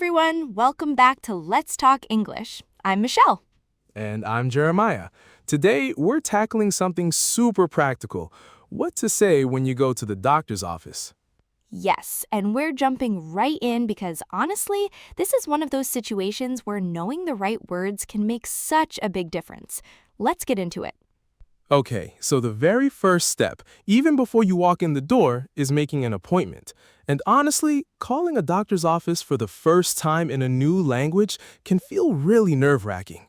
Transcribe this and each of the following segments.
everyone. Welcome back to Let's Talk English. I'm Michelle. And I'm Jeremiah. Today, we're tackling something super practical. What to say when you go to the doctor's office. Yes, and we're jumping right in because honestly, this is one of those situations where knowing the right words can make such a big difference. Let's get into it. Okay, so the very first step, even before you walk in the door, is making an appointment. And honestly, calling a doctor's office for the first time in a new language can feel really nerve-wracking.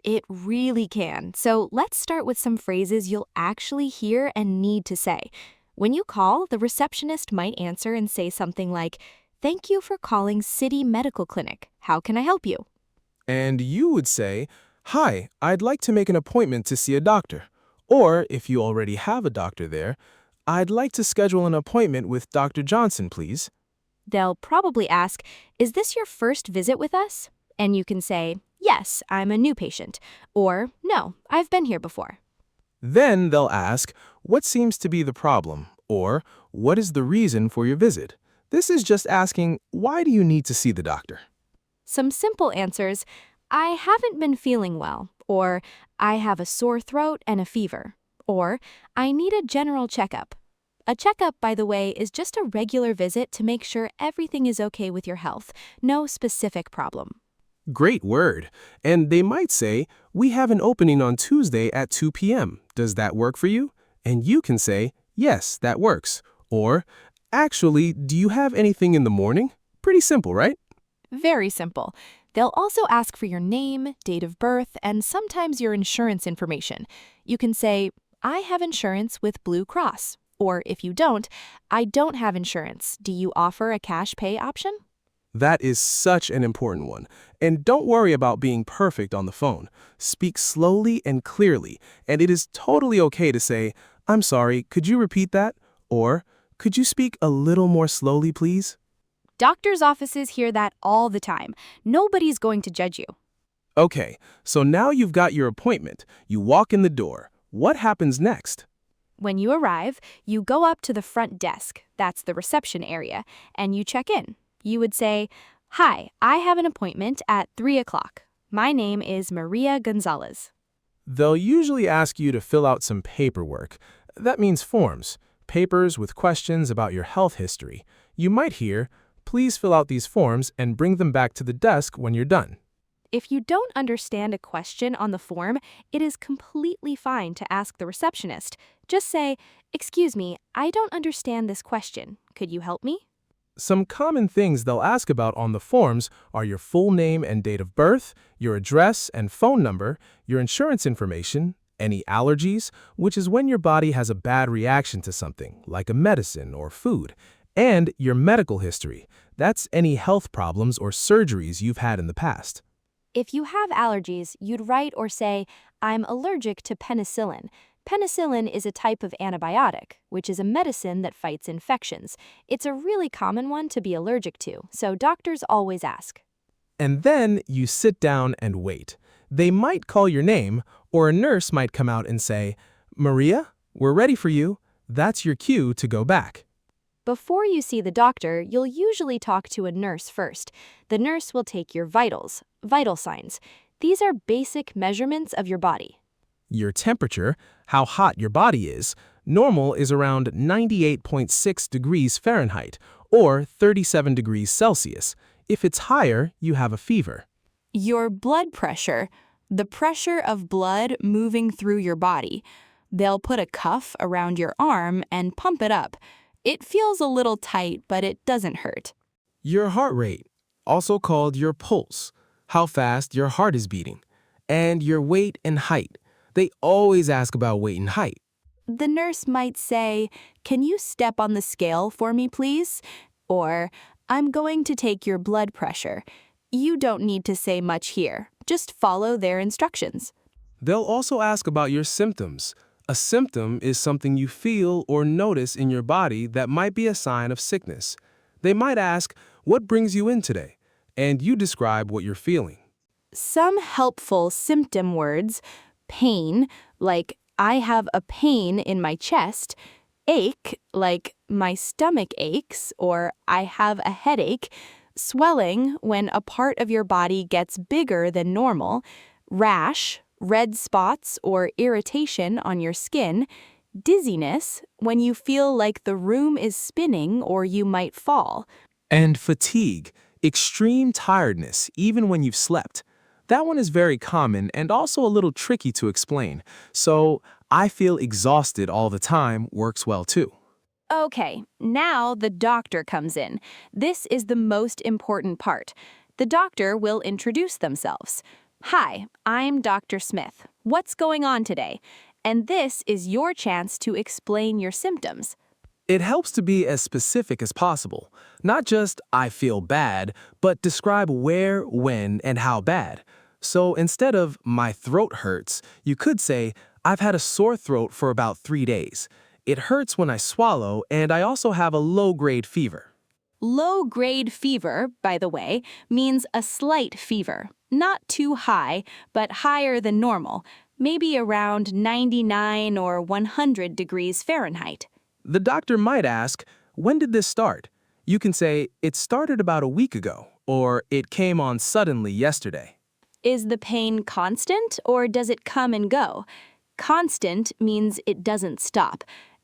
It really can. So let's start with some phrases you'll actually hear and need to say. When you call, the receptionist might answer and say something like, "Thank you for calling City Medical Clinic. How can I help you?" And you would say, "Hi, I'd like to make an appointment to see a doctor." Or, if you already have a doctor there, "I'd like to schedule an appointment with Dr. Johnson, please." They'll probably ask, "Is this your first visit with us?" And you can say, "Yes, I'm a new patient," or "No, I've been here before." Then they'll ask, "What seems to be the problem?" Or, "What is the reason for your visit?" This is just asking, "Why do you need to see the doctor?" Some simple answers, "I haven't been feeling well," or "I have a sore throat and a fever," or "I need a general checkup." A checkup, by the way, is just a regular visit to make sure everything is okay with your health, no specific problem. Great word. And they might say, "We have an opening on Tuesday at 2 p.m. Does that work for you?" And you can say, "Yes, that works." Or, "Actually, do you have anything in the morning?" Pretty simple, right? Very simple. They'll also ask for your name, date of birth, and sometimes your insurance information. You can say, "I have insurance with Blue Cross." Or if you don't, "I don't have insurance. Do you offer a cash pay option?" That is such an important one. And don't worry about being perfect on the phone. Speak slowly and clearly, and it is totally okay to say, "I'm sorry, could you repeat that?" Or, "Could you speak a little more slowly, please?" Doctors' offices hear that all the time. Nobody's going to judge you. Okay, so now you've got your appointment. You walk in the door. What happens next? When you arrive, you go up to the front desk, that's the reception area, and you check in. You would say, "Hi, I have an appointment at 3 o'clock. My name is Maria Gonzalez." They'll usually ask you to fill out some paperwork. That means forms, papers with questions about your health history. You might hear, "Please fill out these forms and bring them back to the desk when you're done." If you don't understand a question on the form, it is completely fine to ask the receptionist. Just say, "Excuse me, I don't understand this question. Could you help me?" Some common things they'll ask about on the forms are your full name and date of birth, your address and phone number, your insurance information, any allergies, which is when your body has a bad reaction to something, like a medicine or food, and your medical history. That's any health problems or surgeries you've had in the past. If you have allergies, you'd write or say, "I'm allergic to penicillin." Penicillin is a type of antibiotic, which is a medicine that fights infections. It's a really common one to be allergic to, so doctors always ask. And then you sit down and wait. They might call your name, or a nurse might come out and say, "Maria, we're ready for you." That's your cue to go back. Before you see the doctor, you'll usually talk to a nurse first. The nurse will take your vitals, vital signs. These are basic measurements of your body. Your temperature, how hot your body is, normal is around 98.6 degrees Fahrenheit, or 37 degrees Celsius. If it's higher, you have a fever. Your blood pressure, the pressure of blood moving through your body. They'll put a cuff around your arm and pump it up. It feels a little tight, but it doesn't hurt. Your heart rate, also called your pulse, how fast your heart is beating, and your weight and height. They always ask about weight and height. The nurse might say, "Can you step on the scale for me, please?" Or, "I'm going to take your blood pressure." You don't need to say much here. Just follow their instructions. They'll also ask about your symptoms. A symptom is something you feel or notice in your body that might be a sign of sickness. They might ask, "What brings you in today?" And you describe what you're feeling. Some helpful symptom words, pain, like "I have a pain in my chest," ache, like "my stomach aches," or "I have a headache," swelling when a part of your body gets bigger than normal, rash, red spots or irritation on your skin, dizziness when you feel like the room is spinning or you might fall. And fatigue, extreme tiredness, even when you've slept. That one is very common and also a little tricky to explain. So, I feel exhausted all the time works well too. Okay, now the doctor comes in. This is the most important part. The doctor will introduce themselves. Hi, I'm Dr. Smith. What's going on today? And this is your chance to explain your symptoms. It helps to be as specific as possible. Not just, I feel bad, but describe where, when, and how bad. So instead of, my throat hurts, you could say, I've had a sore throat for about 3 days. It hurts when I swallow, and I also have a low-grade fever. Low-grade fever, by the way, means a slight fever. Not too high, but higher than normal, maybe around 99 or 100 degrees Fahrenheit. The doctor might ask, when did this start? You can say, it started about a week ago, or it came on suddenly yesterday. Is the pain constant or does it come and go? Constant means it doesn't stop.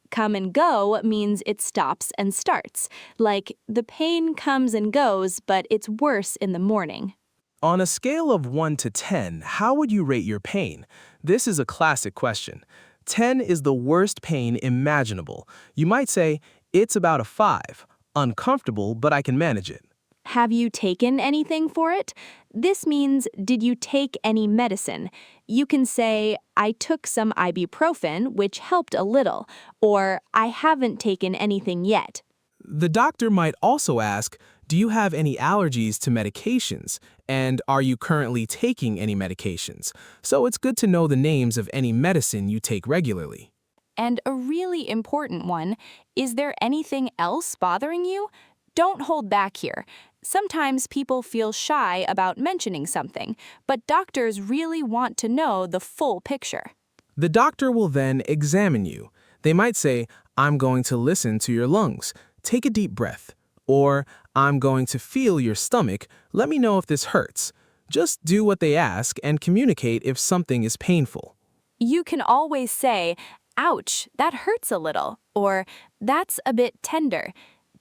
Come and go means it stops and starts. Like, the pain comes and goes, but it's worse in the morning. On a scale of 1 to 10, how would you rate your pain? This is a classic question. 10 is the worst pain imaginable. You might say, it's about a 5. Uncomfortable, but I can manage it. Have you taken anything for it? This means, did you take any medicine? You can say, I took some ibuprofen, which helped a little, or I haven't taken anything yet. The doctor might also ask, do you have any allergies to medications? And are you currently taking any medications? So it's good to know the names of any medicine you take regularly. And a really important one, is there anything else bothering you? Don't hold back here. Sometimes people feel shy about mentioning something, but doctors really want to know the full picture. The doctor will then examine you. They might say, I'm going to listen to your lungs. Take a deep breath. Or, I'm going to feel your stomach. Let me know if this hurts. Just do what they ask and communicate if something is painful. You can always say, ouch, that hurts a little, or that's a bit tender.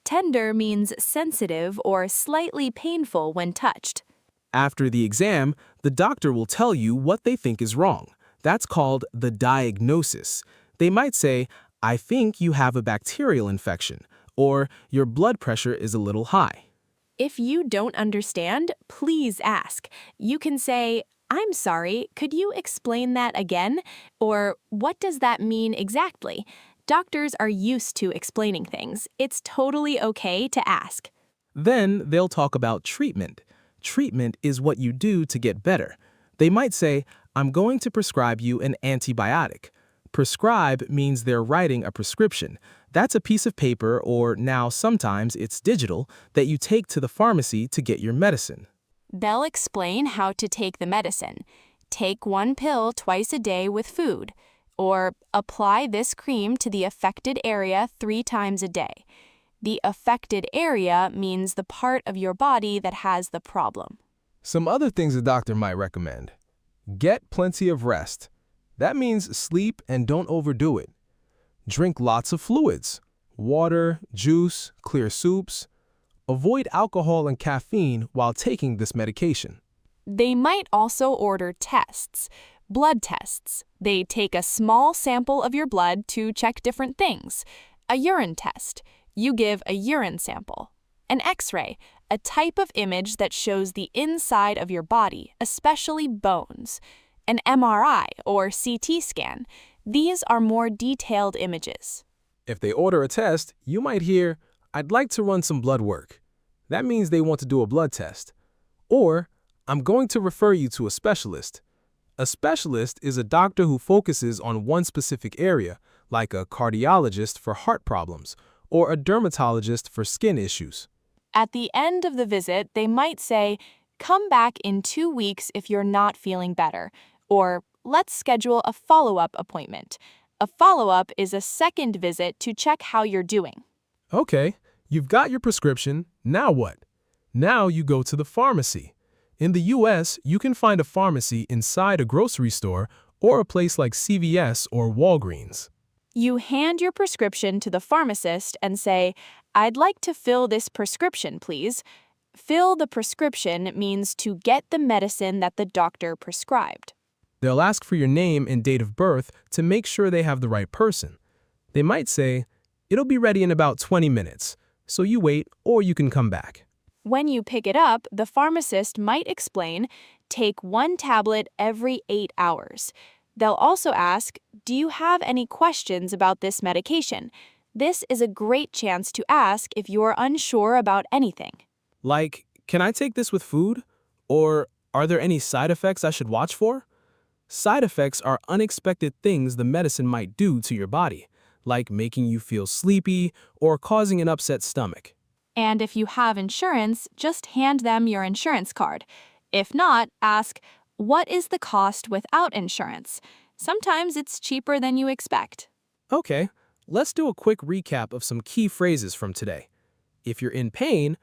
Tender means sensitive or slightly painful when touched. After the exam, the doctor will tell you what they think is wrong. That's called the diagnosis. They might say, I think you have a bacterial infection, or your blood pressure is a little high. If you don't understand, please ask. You can say, I'm sorry, could you explain that again? Or, what does that mean exactly? Doctors are used to explaining things. It's totally okay to ask. Then they'll talk about treatment. Treatment is what you do to get better. They might say, I'm going to prescribe you an antibiotic. Prescribe means they're writing a prescription. That's a piece of paper, or now sometimes it's digital, that you take to the pharmacy to get your medicine. They'll explain how to take the medicine. Take 1 pill twice a day with food. Or apply this cream to the affected area 3 times a day. The affected area means the part of your body that has the problem. Some other things a doctor might recommend. Get plenty of rest. That means sleep and don't overdo it. Drink lots of fluids. Water, juice, clear soups. Avoid alcohol and caffeine while taking this medication. They might also order tests. Blood tests. They take a small sample of your blood to check different things. A urine test. You give a urine sample. An X-ray, a type of image that shows the inside of your body, especially bones. An MRI or CT scan. These are more detailed images. If they order a test, you might hear, I'd like to run some blood work. That means they want to do a blood test. Or, I'm going to refer you to a specialist. A specialist is a doctor who focuses on one specific area, like a cardiologist for heart problems, or a dermatologist for skin issues. At the end of the visit, they might say, come back in 2 weeks if you're not feeling better, or let's schedule a follow-up appointment. A follow-up is a second visit to check how you're doing. Okay, you've got your prescription, now what? Now you go to the pharmacy. In the US, you can find a pharmacy inside a grocery store or a place like CVS or Walgreens. You hand your prescription to the pharmacist and say, "I'd like to fill this prescription, please." Fill the prescription means to get the medicine that the doctor prescribed. They'll ask for your name and date of birth to make sure they have the right person. They might say, "It'll be ready in about 20 minutes, so you wait or you can come back." When you pick it up, the pharmacist might explain, "Take 1 tablet every 8 hours." They'll also ask, "Do you have any questions about this medication?" This is a great chance to ask if you're unsure about anything. Like, can I take this with food? Or are there any side effects I should watch for? Side effects are unexpected things the medicine might do to your body, like making you feel sleepy or causing an upset stomach. And if you have insurance, just hand them your insurance card. If not, ask, "What is the cost without insurance?" Sometimes it's cheaper than you expect. Okay, let's do a quick recap of some key phrases from today. If you're in pain,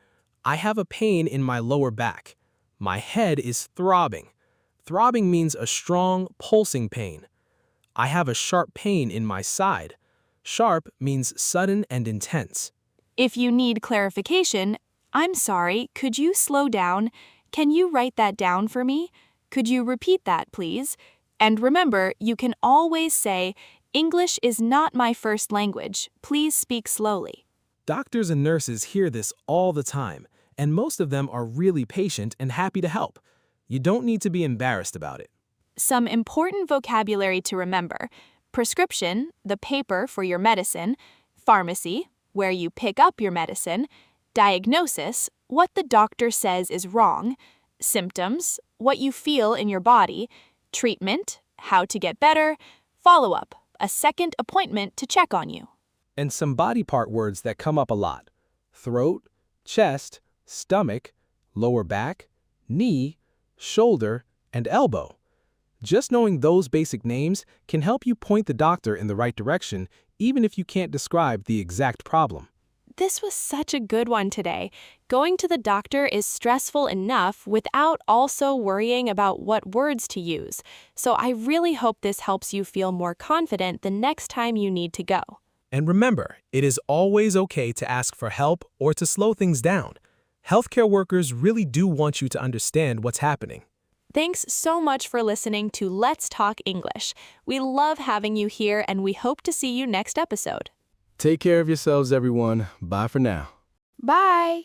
I have a pain in my lower back. My head is throbbing. Throbbing means a strong, pulsing pain. I have a sharp pain in my side. Sharp means sudden and intense. If you need clarification, "I'm sorry, could you slow down? Can you write that down for me? Could you repeat that, please?" And remember, you can always say, "English is not my first language. Please speak slowly." Doctors and nurses hear this all the time, and most of them are really patient and happy to help. You don't need to be embarrassed about it. Some important vocabulary to remember: prescription, the paper for your medicine; pharmacy, where you pick up your medicine; diagnosis, what the doctor says is wrong; symptoms, what you feel in your body; treatment, how to get better; follow-up, a second appointment to check on you. And some body part words that come up a lot: throat, chest, stomach, lower back, knee, shoulder, and elbow. Just knowing those basic names can help you point the doctor in the right direction, even if you can't describe the exact problem. This was such a good one today. Going to the doctor is stressful enough without also worrying about what words to use. So I really hope this helps you feel more confident the next time you need to go. And remember, it is always okay to ask for help or to slow things down. Healthcare workers really do want you to understand what's happening. Thanks so much for listening to Let's Talk English. We love having you here and we hope to see you next episode. Take care of yourselves, everyone. Bye for now. Bye!